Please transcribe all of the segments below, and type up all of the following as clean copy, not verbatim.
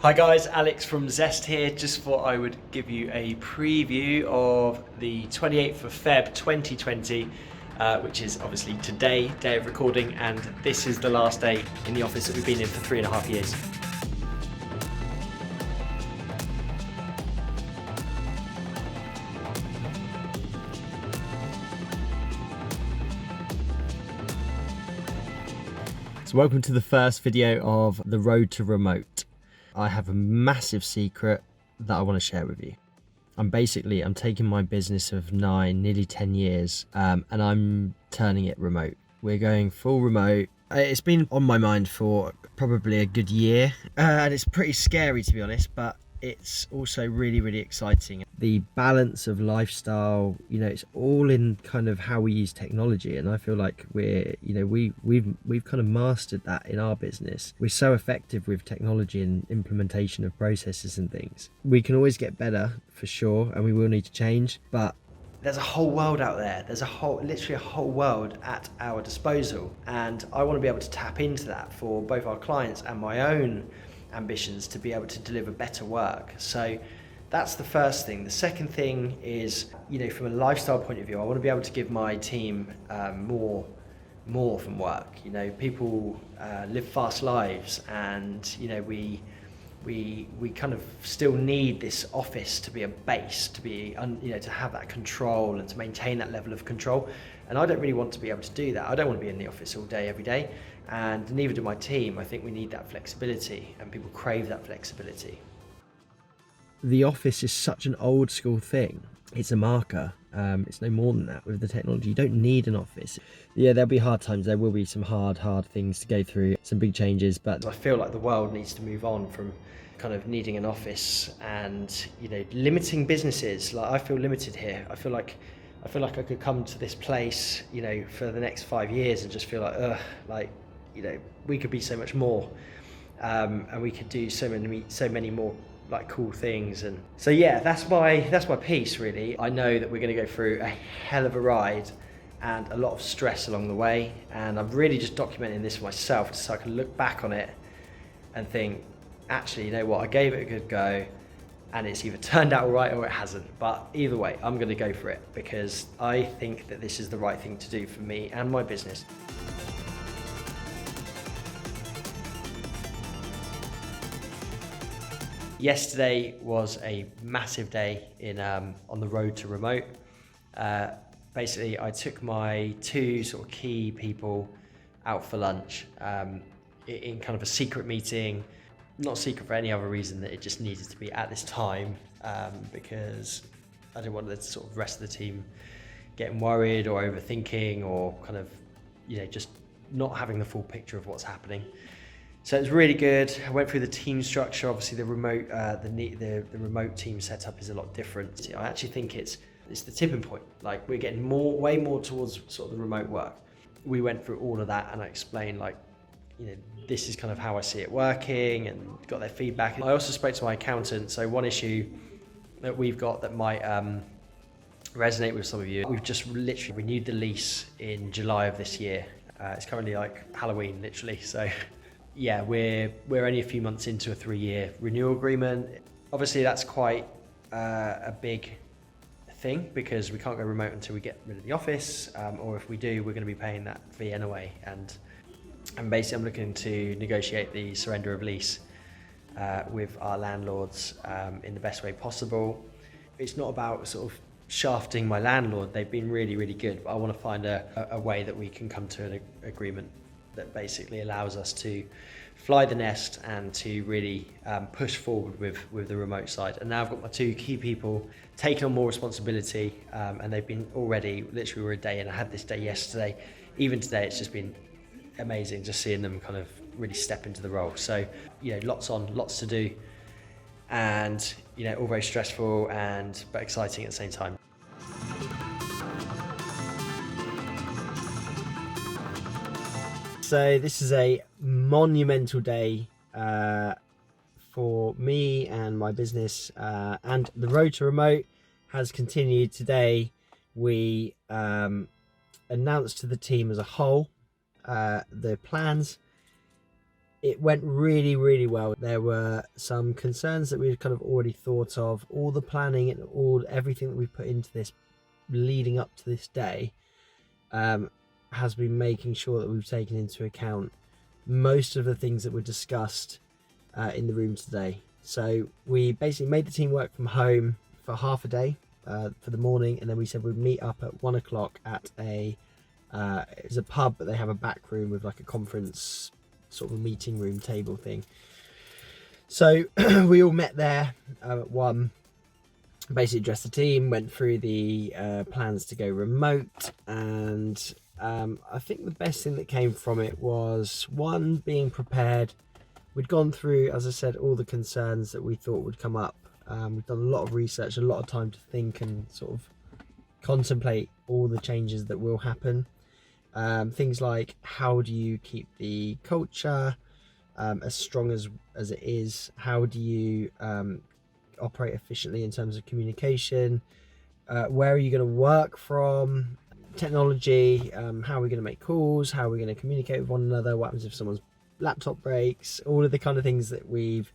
Hi guys, Alex from Zest here. Just thought I would give you a preview of the 28th of Feb 2020, which is obviously today, day of recording, and this is the last day in the office that we've been in for 3.5 years. So welcome to the first video of the road to remote. I have a massive secret that I want to share with you. I'm taking my business of 9, nearly 10 years, and I'm turning it remote. We're going full remote. It's been on my mind for probably a good year, and it's pretty scary to be honest, but it's also really, really exciting. The balance of lifestyle, it's all in kind of how we use technology, and I feel like we've kind of mastered that in our business. We're so effective with technology and implementation of processes and things. We can always get better for sure, and we will need to change, but there's a whole world out there. There's literally a whole world at our disposal, and I want to be able to tap into that for both our clients and my own ambitions to be able to deliver better work. So that's the first thing. The second thing is, from a lifestyle point of view, I want to be able to give my team more from work. People live fast lives, and we kind of still need this office to be a base, to be to have that control and to maintain that level of control. And I don't really want to be able to do that. I don't want to be in the office all day every day, and neither do my team. I think we need that flexibility, and people crave that flexibility. The office is such an old school thing. It's a marker. It's no more than that with the technology. You don't need an office. Yeah, there'll be hard times. There will be some hard things to go through, some big changes, but I feel like the world needs to move on from kind of needing an office and, limiting businesses. Like, I feel limited here. I feel like I could come to this place, for the next 5 years and just feel like, we could be so much more, and we could do so many more like cool things. And so yeah, that's my piece really. I know that we're going to go through a hell of a ride and a lot of stress along the way, and I'm really just documenting this for myself so I can look back on it and think, actually, you know what, I gave it a good go, and it's either turned out all right or it hasn't. But either way, I'm going to go for it because I think that this is the right thing to do for me and my business. Yesterday was a massive day on the road to remote. Basically, I took my two sort of key people out for lunch in kind of a secret meeting. Not secret for any other reason, that it just needed to be at this time, because I didn't want the sort of rest of the team getting worried or overthinking or kind of, just not having the full picture of what's happening. So it was really good. I went through the team structure. Obviously, the remote remote team setup is a lot different. I actually think it's the tipping point. Like, we're getting way more towards sort of the remote work. We went through all of that, and I explained, like, this is kind of how I see it working, and got their feedback. I also spoke to my accountant. So one issue that we've got that might resonate with some of you, we've just literally renewed the lease in July of this year. It's currently like Halloween, literally. So yeah, we're only a few months into a 3-year renewal agreement. Obviously, that's quite a big thing because we can't go remote until we get rid of the office, or if we do, we're going to be paying that fee anyway. And basically, I'm looking to negotiate the surrender of lease with our landlords in the best way possible. It's not about sort of shafting my landlord. They've been really, really good, but I want to find a way that we can come to an agreement that basically allows us to fly the nest and to really push forward with the remote side. And now I've got my two key people taking on more responsibility, and they've been already, literally we're a day in. I had this day yesterday. Even today, it's just been amazing just seeing them kind of really step into the role. So, lots to do, and, all very stressful but exciting at the same time. So this is a monumental day for me and my business, and the road to remote has continued today. We announced to the team as a whole the plans It went really, really well. There were some concerns that we'd kind of already thought of. All the planning and everything that we put into this leading up to this day has been making sure that we've taken into account most of the things that were discussed in the room today. So we basically made the team work from home for half a day for the morning, and then we said we'd meet up at 1 o'clock at it's a pub, but they have a back room with like a conference sort of a meeting room table thing. So we all met there at 1, basically addressed the team, went through the plans to go remote, and I think the best thing that came from it was, one, being prepared. We'd gone through, as I said, all the concerns that we thought would come up. We've done a lot of research, a lot of time to think and sort of contemplate all the changes that will happen. Things like, how do you keep the culture as strong as it is? How do you operate efficiently in terms of communication? Where are you going to work from? Technology, how are we going to make calls? How are we going to communicate with one another? What happens if someone's laptop breaks? All of the kind of things that we've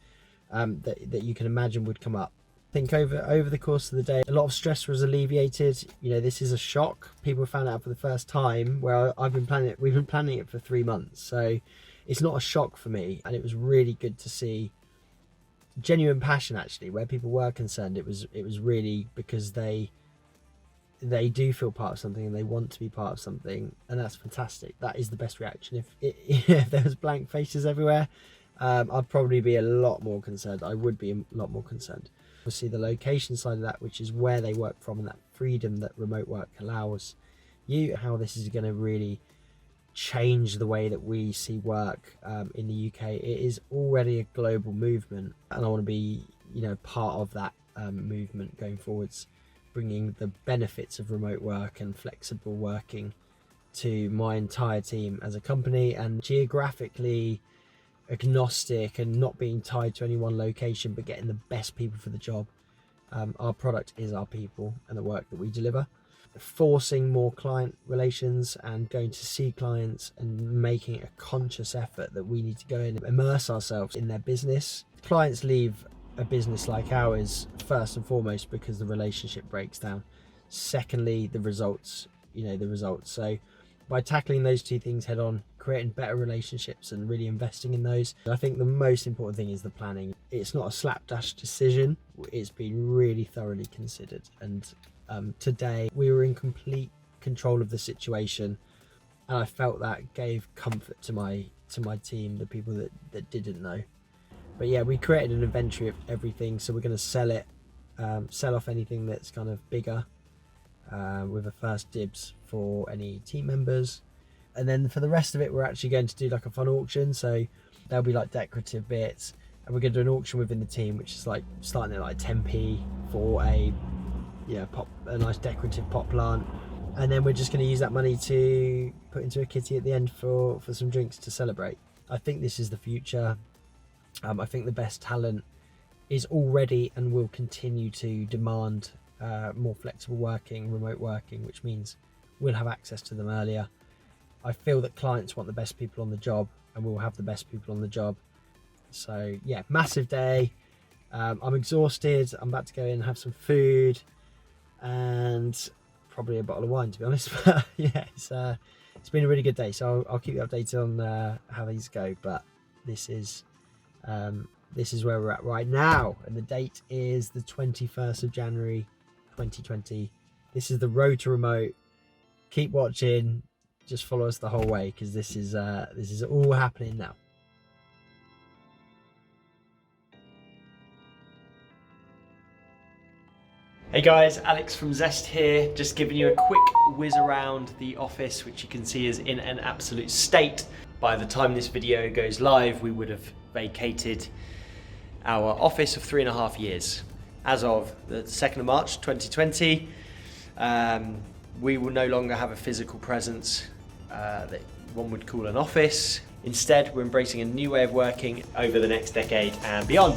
that you can imagine would come up. I think over the course of the day, a lot of stress was alleviated. You know, this is a shock. People found out for the first time, where we've been planning it for 3 months. So it's not a shock for me. And it was really good to see genuine passion, actually, where people were concerned. It was really because they do feel part of something and they want to be part of something. And that's fantastic. That is the best reaction. If there was blank faces everywhere, I'd probably be a lot more concerned. I would be a lot more concerned. Obviously, the location side of that, which is where they work from, and that freedom that remote work allows you, how this is going to really change the way that we see work in the UK. It is already a global movement, and I want to be, part of that movement going forwards, bringing the benefits of remote work and flexible working to my entire team as a company, and geographically agnostic and not being tied to any one location, but getting the best people for the job. Our product is our people and the work that we deliver. Forcing more client relations and going to see clients and making a conscious effort that we need to go in and immerse ourselves in their business. Clients leave a business like ours first and foremost because the relationship breaks down. Secondly, the results. So by tackling those two things head on, creating better relationships and really investing in those, I think the most important thing is the planning. It's not a slapdash decision. It's been really thoroughly considered. And today we were in complete control of the situation, and I felt that gave comfort to my team, the people that didn't know. But yeah, we created an inventory of everything, so we're going to sell it, sell off anything that's kind of bigger, with a first dibs for any team members. And then for the rest of it, we're actually going to do like a fun auction. So there'll be like decorative bits, and we're going to do an auction within the team, which is like starting at like 10p for a nice decorative pot plant. And then we're just going to use that money to put into a kitty at the end for some drinks to celebrate. I think this is the future. I think the best talent is already and will continue to demand more flexible working, remote working, which means we'll have access to them earlier. I feel that clients want the best people on the job, and we'll have the best people on the job. So yeah, massive day. I'm exhausted. I'm about to go in and have some food and probably a bottle of wine, to be honest. But yeah, it's been a really good day. So I'll keep you updated on how these go. But this is where we're at right now, and the date is the 21st of January 2020. This is the road to remote. Keep watching, just follow us the whole way, because this is all happening now. Hey guys, Alex from Zest here, just giving you a quick whiz around the office, which you can see is in an absolute state. By the time this video goes live, we would have vacated our office of 3.5 years. As of the 2nd of March 2020, we will no longer have a physical presence that one would call an office. Instead, we're embracing a new way of working over the next decade and beyond.